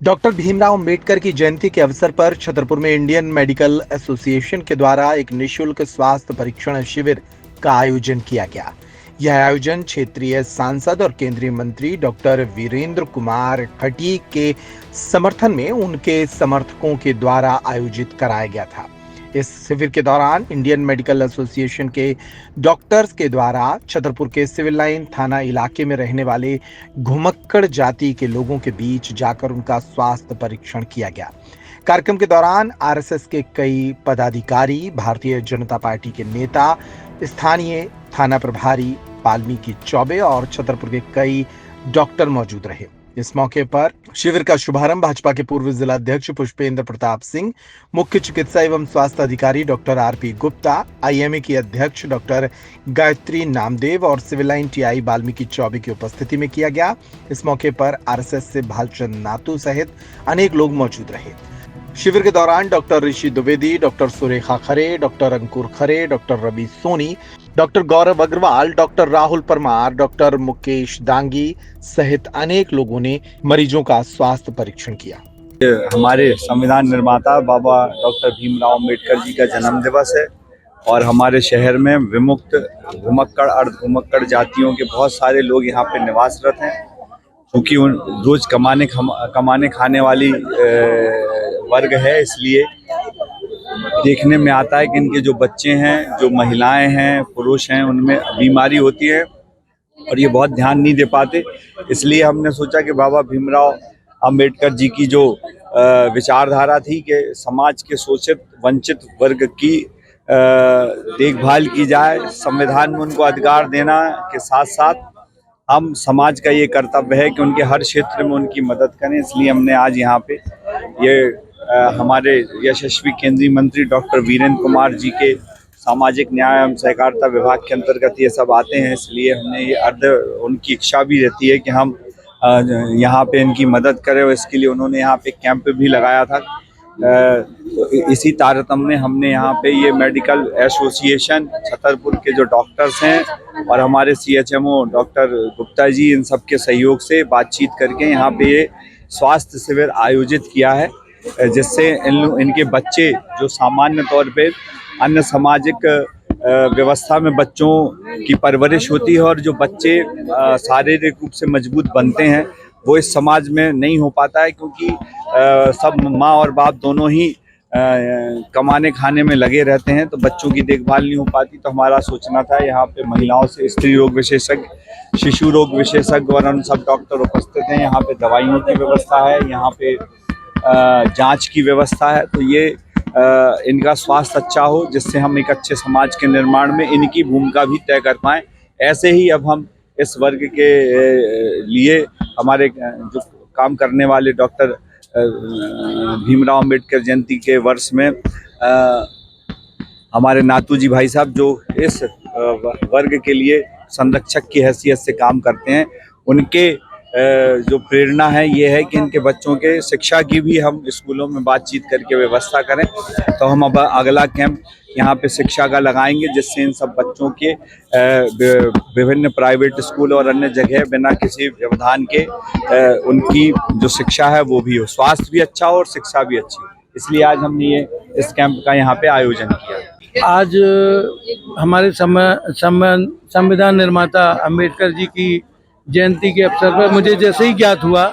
Doctor Bhimrao Ambedkar की जयंती के अवसर पर छतरपुर में इंडियन मेडिकल एसोसिएशन के द्वारा एक निशुल्क स्वास्थ्य परीक्षण शिविर का आयोजन किया गया। यह आयोजन क्षेत्रीय सांसद और केंद्रीय मंत्री डॉक्टर वीरेंद्र कुमार खटीक के समर्थन में उनके समर्थकों के द्वारा आयोजित कराया गया था। इस शिविर के दौरान इंडियन मेडिकल एसोसिएशन के डॉक्टर्स के द्वारा छतरपुर के सिविल लाइन थाना इलाके में रहने वाले घुमक्कड़ जाति के लोगों के बीच जाकर उनका स्वास्थ्य परीक्षण किया गया। कार्यक्रम के दौरान आरएसएस के कई पदाधिकारी, भारतीय जनता पार्टी के नेता, स्थानीय थाना प्रभारी वाल्मीकि चौबे और छतरपुर के कई डॉक्टर मौजूद रहे। इस मौके पर शिविर का शुभारंभ भाजपा के पूर्व जिला अध्यक्ष पुष्पेंद्र प्रताप सिंह, मुख्य चिकित्सा एवं स्वास्थ्य अधिकारी डॉक्टर आरपी गुप्ता, आईएमए की अध्यक्ष डॉक्टर गायत्री नामदेव और civil line TI Valmiki Choubey की उपस्थिति में किया गया। इस मौके पर आरएसएस से भालचंद नातू सहित अनेक लोग मौजूद रहे। शिविर के दौरान डॉक्टर ऋषि द्विवेदी, डॉक्टर सुरेखा खरे, डॉक्टर अंकुर खरे, डॉक्टर रवि सोनी, डॉक्टर गौरव अग्रवाल, डॉक्टर राहुल परमार, डॉक्टर मुकेश दांगी सहित अनेक लोगों ने मरीजों का स्वास्थ्य परीक्षण किया। हमारे संविधान निर्माता बाबा डॉक्टर भीमराव अंबेडकर जी का जन्म दिवस है और हमारे शहर में विमुक्त घुमक्कड़ अर्ध घुमक्कड़ जातियों के बहुत सारे लोग यहाँ पे निवासरत हैं। क्योंकि उन रोज कमाने खाने वाली वर्ग है, इसलिए देखने में आता है कि इनके जो बच्चे हैं, जो महिलाएं हैं, पुरुष हैं, उनमें बीमारी होती है और ये बहुत ध्यान नहीं दे पाते। इसलिए हमने सोचा कि बाबा भीमराव अंबेडकर जी की जो विचारधारा थी कि समाज के शोषित वंचित वर्ग की देखभाल की जाए, संविधान में उनको अधिकार देना के साथ साथ हम समाज का ये कर्तव्य है कि उनके हर क्षेत्र में उनकी मदद करें। इसलिए हमने आज यहाँ पे ये हमारे यशस्वी केंद्रीय मंत्री डॉक्टर वीरेंद्र कुमार जी के सामाजिक न्याय एवं सहकारिता विभाग के अंतर्गत ये सब आते हैं, इसलिए हमने ये उनकी इच्छा भी रहती है कि हम यहाँ पे इनकी मदद करें और इसके लिए उन्होंने यहाँ पे कैंप भी लगाया था। तो इसी तारतम्य में हमने यहाँ पे ये मेडिकल एसोसिएशन छतरपुर के जो डॉक्टर्स हैं और हमारे सीएचएमओ डॉक्टर गुप्ता जी, इन सब के सहयोग से बातचीत करके यहाँ पे ये स्वास्थ्य शिविर आयोजित किया है, जिससे इनके बच्चे जो सामान्य तौर पे अन्य सामाजिक व्यवस्था में बच्चों की परवरिश होती है और जो बच्चे शारीरिक रूप से मजबूत बनते हैं वो इस समाज में नहीं हो पाता है, क्योंकि सब माँ और बाप दोनों ही कमाने खाने में लगे रहते हैं, तो बच्चों की देखभाल नहीं हो पाती। तो हमारा सोचना था यहाँ पे महिलाओं से स्त्री रोग विशेषज्ञ, शिशु रोग विशेषज्ञ और उन सब डॉक्टर उपस्थित हैं। यहाँ पे दवाइयों की व्यवस्था है, यहाँ पे जांच की व्यवस्था है, तो ये इनका स्वास्थ्य अच्छा हो, जिससे हम एक अच्छे समाज के निर्माण में इनकी भूमिका भी तय कर पाएँ। ऐसे ही अब हम इस वर्ग के लिए हमारे जो काम करने वाले डॉक्टर भीमराव अंबेडकर जयंती के वर्ष में हमारे नातू जी भाई साहब जो इस वर्ग के लिए संरक्षक की हैसियत से काम करते हैं, उनके जो प्रेरणा है ये है कि इनके बच्चों के शिक्षा की भी हम स्कूलों में बातचीत करके व्यवस्था करें। तो हम अब अगला कैंप यहाँ पे शिक्षा का लगाएंगे, जिससे इन सब बच्चों के विभिन्न प्राइवेट स्कूल और अन्य जगह बिना किसी व्यवधान के उनकी जो शिक्षा है वो भी हो, स्वास्थ्य भी अच्छा हो और शिक्षा भी अच्छी हो। इसलिए आज हमने ये इस कैंप का यहाँ पे आयोजन किया। आज हमारे संविधान निर्माता अंबेडकर जी की जयंती के अवसर पर मुझे जैसे ही ज्ञात हुआ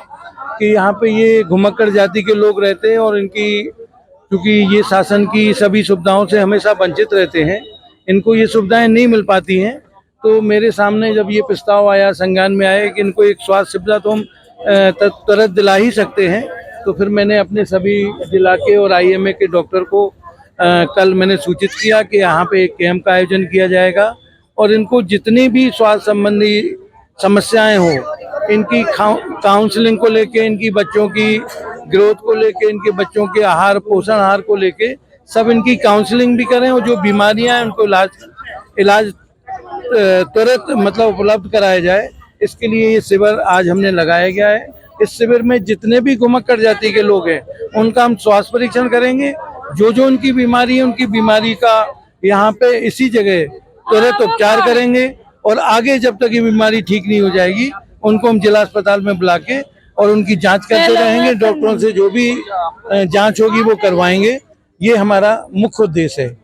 कि यहाँ पे ये घुमक्कड़ जाति के लोग रहते हैं और इनकी क्योंकि ये शासन की सभी सुविधाओं से हमेशा वंचित रहते हैं, इनको ये सुविधाएं नहीं मिल पाती हैं, तो मेरे सामने जब ये प्रस्ताव आया, संज्ञान में आया कि इनको एक स्वास्थ्य सुविधा तो हम तुरंत दिला ही सकते हैं, तो फिर मैंने अपने सभी जिला के और आईएमए के डॉक्टर को कल मैंने सूचित किया कि यहाँ पे एक कैंप का आयोजन किया जाएगा और इनको जितनी भी स्वास्थ्य संबंधी समस्याएं हो, इनकी काउंसलिंग को लेके, इनकी बच्चों की ग्रोथ को लेके, इनके बच्चों के आहार पोषण आहार को लेके सब इनकी काउंसलिंग भी करें और जो बीमारियां हैं उनको इलाज तुरंत मतलब उपलब्ध कराया जाए। इसके लिए ये शिविर आज हमने लगाया गया है। इस शिविर में जितने भी घुमक्कड़ जाति के लोग हैं उनका हम स्वास्थ्य परीक्षण करेंगे, जो उनकी बीमारी है उनकी बीमारी का यहाँ पे इसी जगह तुरंत उपचार करेंगे और आगे जब तक ये बीमारी ठीक नहीं हो जाएगी उनको हम जिला अस्पताल में बुला के और उनकी जांच करते रहेंगे। डॉक्टरों से जो भी जांच होगी वो करवाएंगे। ये हमारा मुख्य उद्देश्य है।